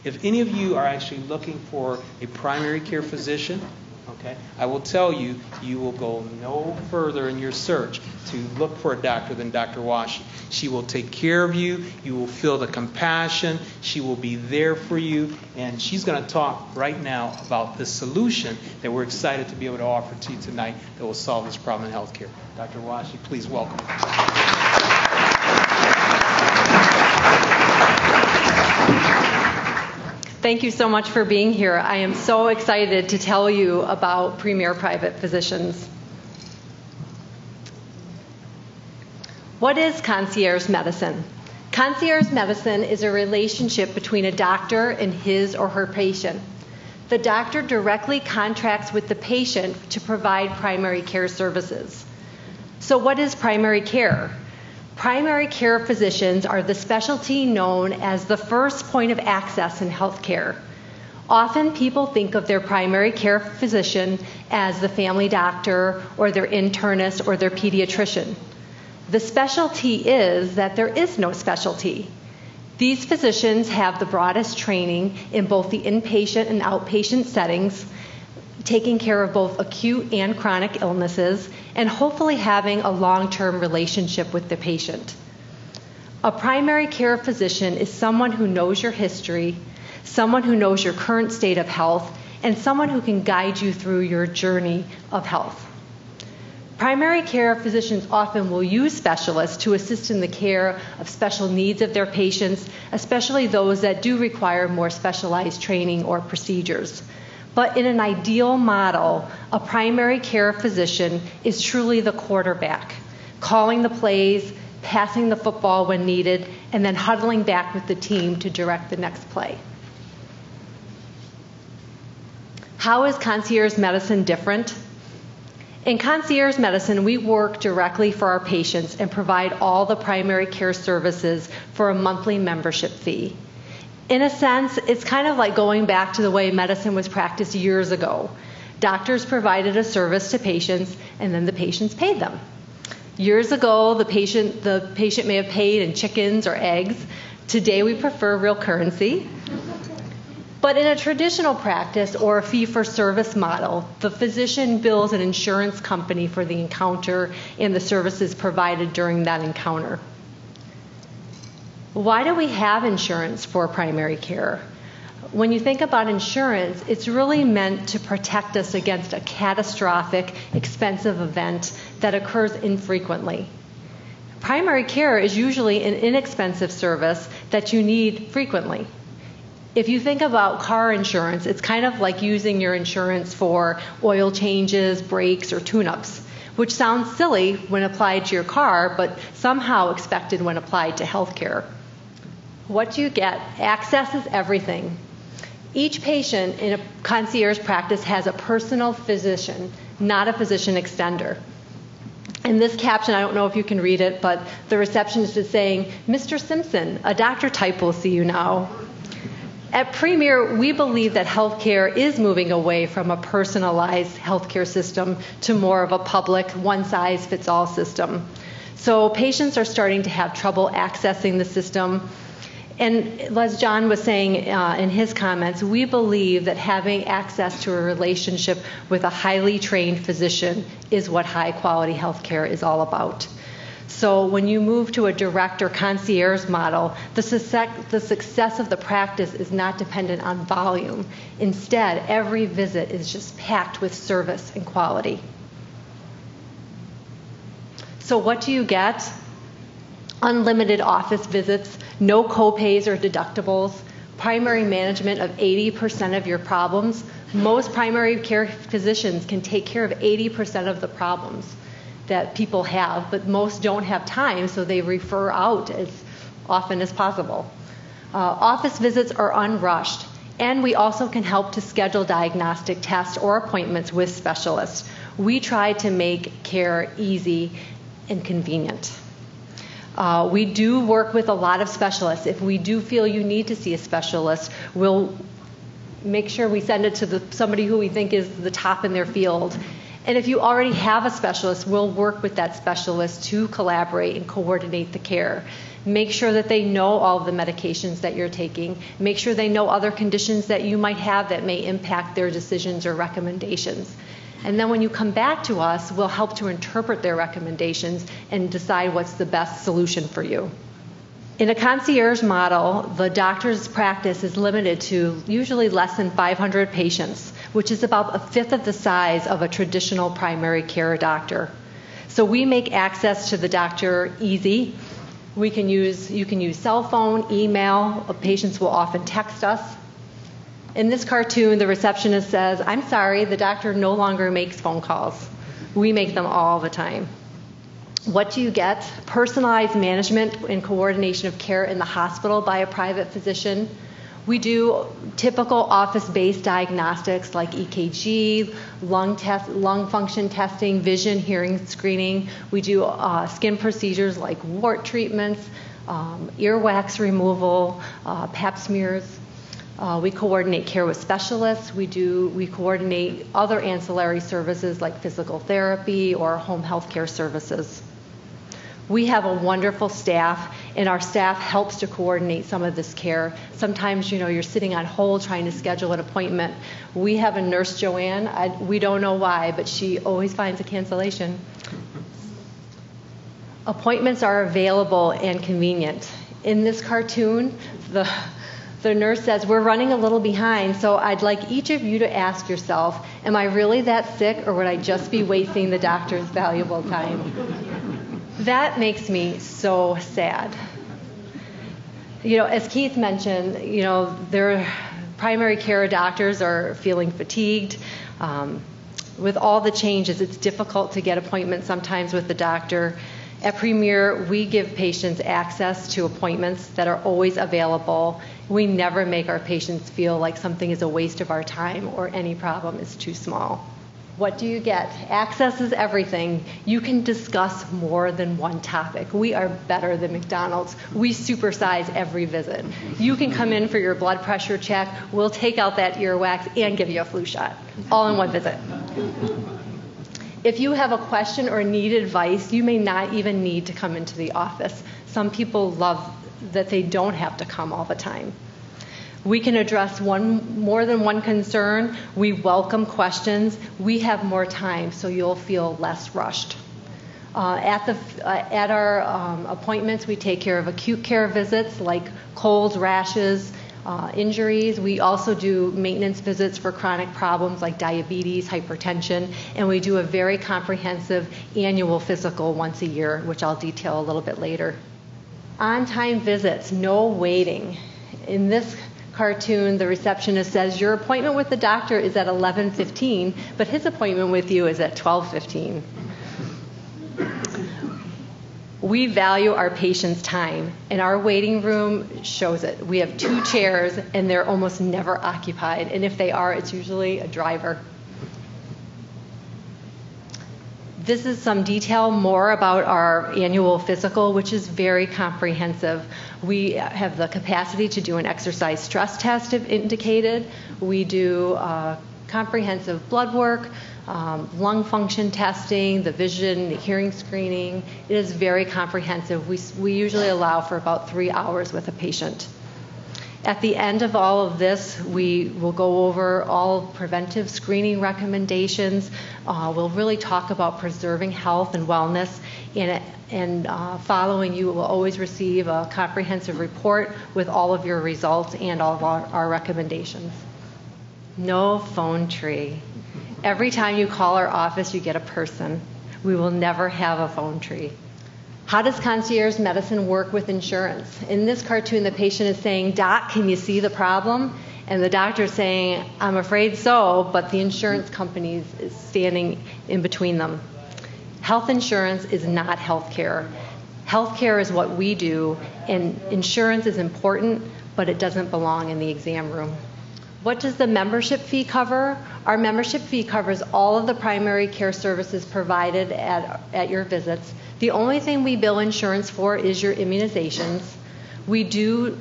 If any of you are actually looking for a primary care physician, okay, I will tell you, you will go no further in your search to look for a doctor than Dr. Washe. She will take care of you. You will feel the compassion. She will be there for you. And she's going to talk right now about the solution that we're excited to be able to offer to you tonight that will solve this problem in healthcare. Dr. Washe, please welcome. Thank you so much for being here. I am so excited to tell you about Premier Private Physicians. What is concierge medicine? Concierge medicine is a relationship between a doctor and his or her patient. The doctor directly contracts with the patient to provide primary care services. So what is primary care? Primary care physicians are the specialty known as the first point of access in healthcare. Often people think of their primary care physician as the family doctor or their internist or their pediatrician. The specialty is that there is no specialty. These physicians have the broadest training in both the inpatient and outpatient settings, taking care of both acute and chronic illnesses, and hopefully having a long-term relationship with the patient. A primary care physician is someone who knows your history, someone who knows your current state of health, and someone who can guide you through your journey of health. Primary care physicians often will use specialists to assist in the care of special needs of their patients, especially those that do require more specialized training or procedures. But in an ideal model, a primary care physician is truly the quarterback, calling the plays, passing the football when needed, and then huddling back with the team to direct the next play. How is concierge medicine different? In concierge medicine, we work directly for our patients and provide all the primary care services for a monthly membership fee. In a sense, it's kind of like going back to the way medicine was practiced years ago. Doctors provided a service to patients, and then the patients paid them. Years ago, the patient may have paid in chickens or eggs. Today, we prefer real currency. But in a traditional practice or a fee-for-service model, the physician bills an insurance company for the encounter and the services provided during that encounter. Why do we have insurance for primary care? When you think about insurance, it's really meant to protect us against a catastrophic, expensive event that occurs infrequently. Primary care is usually an inexpensive service that you need frequently. If you think about car insurance, it's kind of like using your insurance for oil changes, brakes, or tune-ups, which sounds silly when applied to your car, but somehow expected when applied to healthcare. What do you get? Access is everything. Each patient in a concierge practice has a personal physician, not a physician extender. In this caption, I don't know if you can read it, but the receptionist is saying, "Mr. Simpson, a doctor type will see you now." At Premier, we believe that healthcare is moving away from a personalized healthcare system to more of a public, one-size-fits-all system. So patients are starting to have trouble accessing the system. And as John was saying in his comments, we believe that having access to a relationship with a highly trained physician is what high-quality healthcare is all about. So when you move to a direct or concierge model, the success of the practice is not dependent on volume. Instead, every visit is just packed with service and quality. So what do you get? Unlimited office visits, no copays or deductibles, primary management of 80% of your problems. Most primary care physicians can take care of 80% of the problems that people have, but most don't have time, so they refer out as often as possible. Office visits are unrushed, and we also can help to schedule diagnostic tests or appointments with specialists. We try to make care easy and convenient. We do work with a lot of specialists. If we do feel you need to see a specialist, we'll make sure we send it to somebody who we think is the top in their field. And if you already have a specialist, we'll work with that specialist to collaborate and coordinate the care. Make sure that they know all of the medications that you're taking. Make sure they know other conditions that you might have that may impact their decisions or recommendations. And then when you come back to us, we'll help to interpret their recommendations and decide what's the best solution for you. In a concierge model, the doctor's practice is limited to usually less than 500 patients, which is about a fifth of the size of a traditional primary care doctor. So we make access to the doctor easy. You can use cell phone, email. Patients will often text us. In this cartoon, the receptionist says, "I'm sorry, the doctor no longer makes phone calls. We make them all the time." What do you get? Personalized management and coordination of care in the hospital by a private physician. We do typical office-based diagnostics like EKG, lung function testing, vision, hearing screening. We do skin procedures like wart treatments, earwax removal, pap smears. We coordinate care with specialists. We coordinate other ancillary services like physical therapy or home health care services. We have a wonderful staff, and our staff helps to coordinate some of this care. Sometimes, you're sitting on hold trying to schedule an appointment. We have a nurse, Joanne. We don't know why, but she always finds a cancellation. Appointments are available and convenient. In this cartoon, the nurse says, "We're running a little behind, so I'd like each of you to ask yourself, am I really that sick, or would I just be wasting the doctor's valuable time?" That makes me so sad. As Keith mentioned, their primary care doctors are feeling fatigued. With all the changes, it's difficult to get appointments sometimes with the doctor. At Premier, we give patients access to appointments that are always available. We never make our patients feel like something is a waste of our time or any problem is too small. What do you get? Access is everything. You can discuss more than one topic. We are better than McDonald's. We supersize every visit. You can come in for your blood pressure check. We'll take out that earwax and give you a flu shot, all in one visit. If you have a question or need advice, you may not even need to come into the office. Some people love that they don't have to come all the time. We can address more than one concern. We welcome questions. We have more time, so you'll feel less rushed. At our appointments, we take care of acute care visits like colds, rashes, injuries. We also do maintenance visits for chronic problems like diabetes, hypertension, and we do a very comprehensive annual physical once a year, which I'll detail a little bit later. On-time visits, no waiting. In this cartoon, the receptionist says, "Your appointment with the doctor is at 11:15, but his appointment with you is at 12:15. We value our patients' time, and our waiting room shows it. We have 2 chairs, and they're almost never occupied, and if they are, it's usually a driver. This is some detail more about our annual physical, which is very comprehensive. We have the capacity to do an exercise stress test if indicated. We do comprehensive blood work, lung function testing, the vision, the hearing screening. It is very comprehensive. We usually allow for about 3 hours with a patient. At the end of all of this, we will go over all preventive screening recommendations. We'll really talk about preserving health and wellness. And following, you will always receive a comprehensive report with all of your results and all of our recommendations. No phone tree. Every time you call our office, you get a person. We will never have a phone tree. How does concierge medicine work with insurance? In this cartoon, the patient is saying, "Doc, can you see the problem?" And the doctor is saying, "I'm afraid so," but the insurance company is standing in between them. Health insurance is not health care. Health care is what we do, and insurance is important, but it doesn't belong in the exam room. What does the membership fee cover? Our membership fee covers all of the primary care services provided at your visits. The only thing we bill insurance for is your immunizations. We do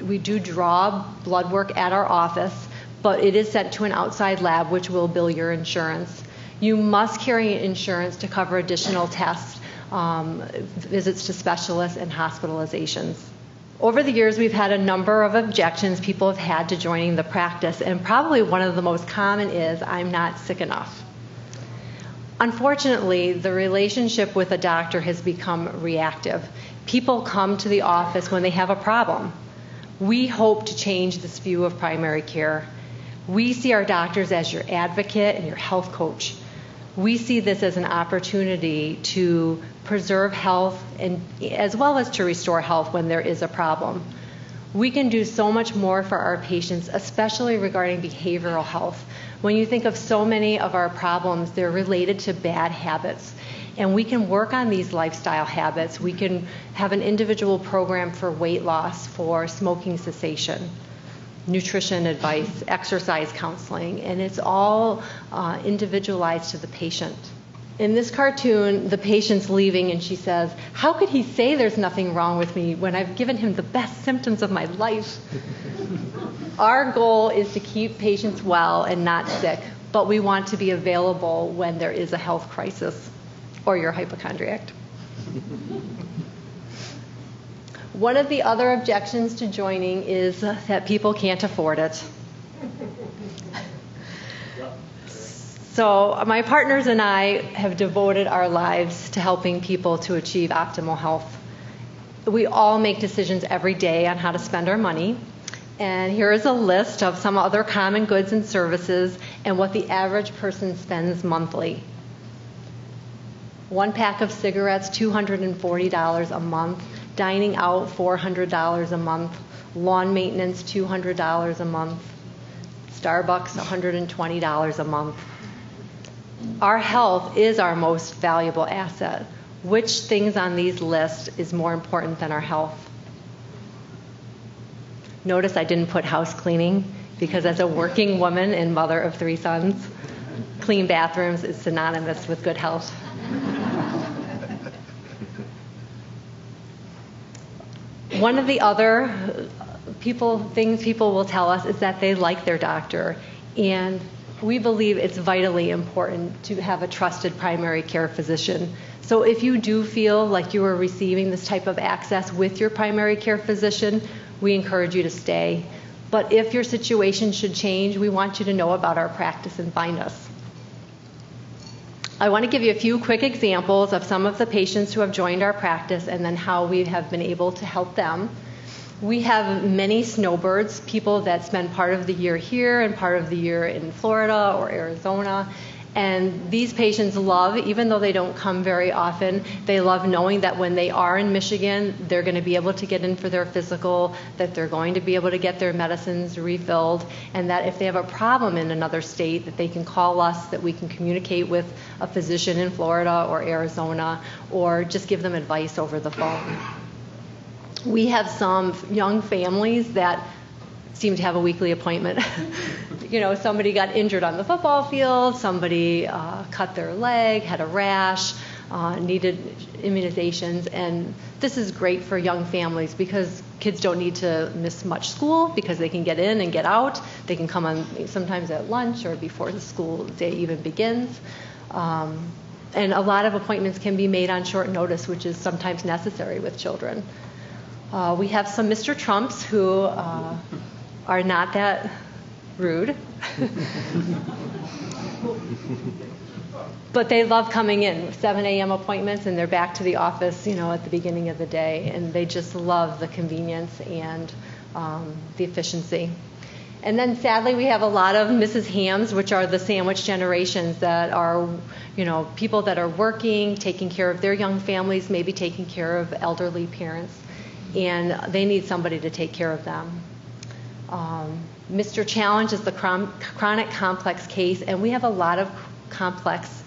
we do draw blood work at our office, but it is sent to an outside lab which will bill your insurance. You must carry insurance to cover additional tests, visits to specialists, and hospitalizations. Over the years, we've had a number of objections people have had to joining the practice, and probably one of the most common is, "I'm not sick enough." Unfortunately, the relationship with a doctor has become reactive. People come to the office when they have a problem. We hope to change this view of primary care. We see our doctors as your advocate and your health coach. We see this as an opportunity to preserve health and as well as to restore health when there is a problem. We can do so much more for our patients, especially regarding behavioral health. When you think of so many of our problems, they're related to bad habits. And we can work on these lifestyle habits. We can have an individual program for weight loss, for smoking cessation, nutrition advice, exercise counseling, and it's all individualized to the patient. In this cartoon, the patient's leaving and she says, "How could he say there's nothing wrong with me when I've given him the best symptoms of my life?" Our goal is to keep patients well and not sick, but we want to be available when there is a health crisis or you're a hypochondriac. One of the other objections to joining is that people can't afford it. So my partners and I have devoted our lives to helping people to achieve optimal health. We all make decisions every day on how to spend our money. And here is a list of some other common goods and services and what the average person spends monthly. One pack of cigarettes, $240 a month. Dining out, $400 a month. Lawn maintenance, $200 a month. Starbucks, $120 a month. Our health is our most valuable asset. Which things on these lists is more important than our health? Notice I didn't put house cleaning because as a working woman and mother of 3 sons, clean bathrooms is synonymous with good health. One of the other things people will tell us is that they like their doctor, and we believe it's vitally important to have a trusted primary care physician. So if you do feel like you are receiving this type of access with your primary care physician, we encourage you to stay. But if your situation should change, we want you to know about our practice and find us. I want to give you a few quick examples of some of the patients who have joined our practice and then how we have been able to help them. We have many snowbirds, people that spend part of the year here and part of the year in Florida or Arizona. And these patients love, even though they don't come very often, they love knowing that when they are in Michigan, they're going to be able to get in for their physical, that they're going to be able to get their medicines refilled, and that if they have a problem in another state, that they can call us, that we can communicate with a physician in Florida or Arizona, or just give them advice over the phone. We have some young families that seem to have a weekly appointment. Somebody got injured on the football field, somebody cut their leg, had a rash, needed immunizations, and this is great for young families because kids don't need to miss much school because they can get in and get out. They can come on sometimes at lunch or before the school day even begins. And a lot of appointments can be made on short notice, which is sometimes necessary with children. We have some Mr. Trumps who are not that rude. But they love coming in, 7 a.m. appointments, and they're back to the office, at the beginning of the day, and they just love the convenience and the efficiency. And then sadly, we have a lot of Mrs. Hams, which are the sandwich generations that are, people that are working, taking care of their young families, maybe taking care of elderly parents, and they need somebody to take care of them. Mr. Challenge is the chronic complex case, and we have a lot of complex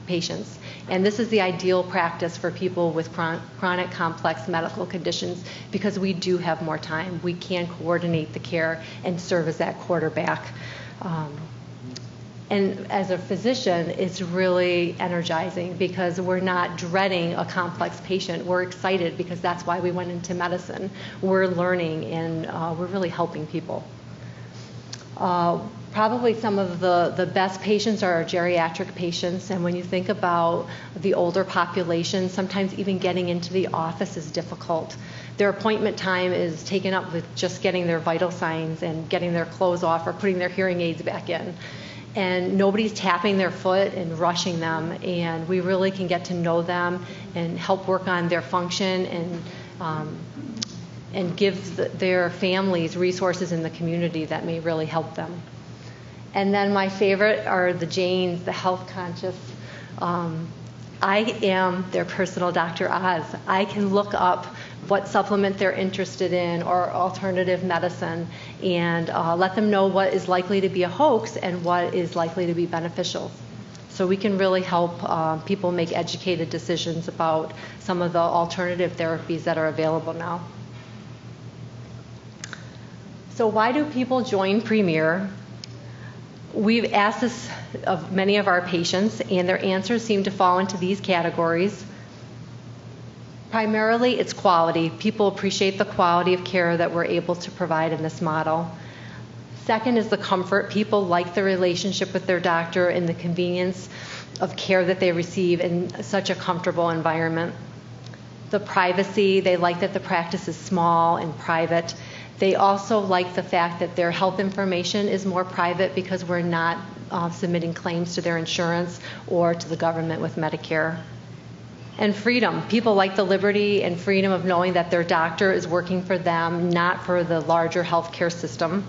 patients. And this is the ideal practice for people with chronic complex medical conditions because we do have more time. We can coordinate the care and serve as that quarterback. And as a physician, it's really energizing because we're not dreading a complex patient. We're excited because that's why we went into medicine. We're learning and we're really helping people. Probably some of the best patients are our geriatric patients, and when you think about the older population, sometimes even getting into the office is difficult. Their appointment time is taken up with just getting their vital signs and getting their clothes off or putting their hearing aids back in. And nobody's tapping their foot and rushing them, and we really can get to know them and help work on their function and give their families resources in the community that may really help them. And then my favorite are the Janes, the health conscious. I am their personal Dr. Oz. I can look up what supplement they're interested in or alternative medicine and let them know what is likely to be a hoax and what is likely to be beneficial. So we can really help people make educated decisions about some of the alternative therapies that are available now. So why do people join Premier? We've asked this of many of our patients, and their answers seem to fall into these categories. Primarily, it's quality. People appreciate the quality of care that we're able to provide in this model. Second is the comfort. People like the relationship with their doctor and the convenience of care that they receive in such a comfortable environment. The privacy, they like that the practice is small and private. They also like the fact that their health information is more private because we're not submitting claims to their insurance or to the government with Medicare. And freedom. People like the liberty and freedom of knowing that their doctor is working for them, not for the larger healthcare system.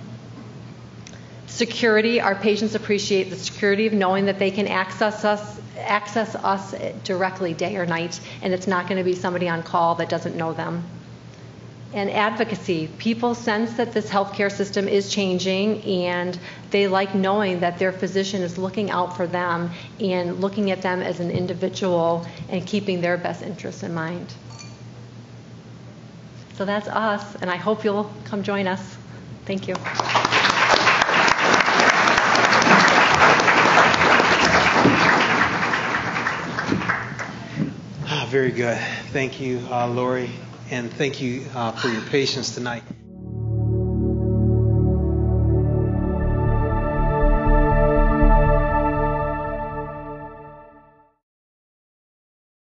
Security. Our patients appreciate the security of knowing that they can access us directly day or night, and it's not going to be somebody on call that doesn't know them. And advocacy. People sense that this healthcare system is changing, and they like knowing that their physician is looking out for them and looking at them as an individual and keeping their best interests in mind. So that's us, and I hope you'll come join us. Thank you. Very good. Thank you, Lori. And thank you for your patience tonight.